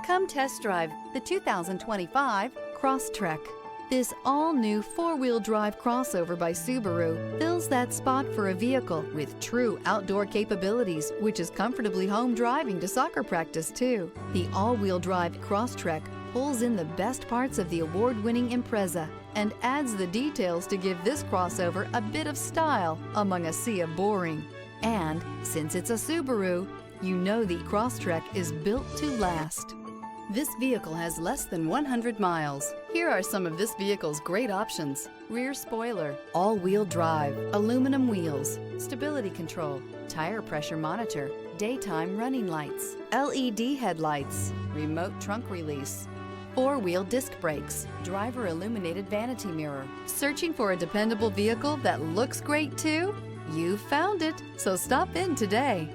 Come test drive the 2025 Crosstrek. This all-new four-wheel drive crossover by Subaru fills that spot for a vehicle with true outdoor capabilities, which is comfortably home driving to soccer practice too. The all-wheel drive Crosstrek pulls in the best parts of the award-winning Impreza and adds the details to give this crossover a bit of style among a sea of boring. And since it's a Subaru, you know the Crosstrek is built to last. This vehicle has less than 100 miles. Here are some of this vehicle's great options: rear spoiler, all-wheel drive, aluminum wheels, stability control, tire pressure monitor, daytime running lights, LED headlights, remote trunk release, four-wheel disc brakes, driver illuminated vanity mirror. Searching for a dependable vehicle that looks great too? You found it, so stop in today.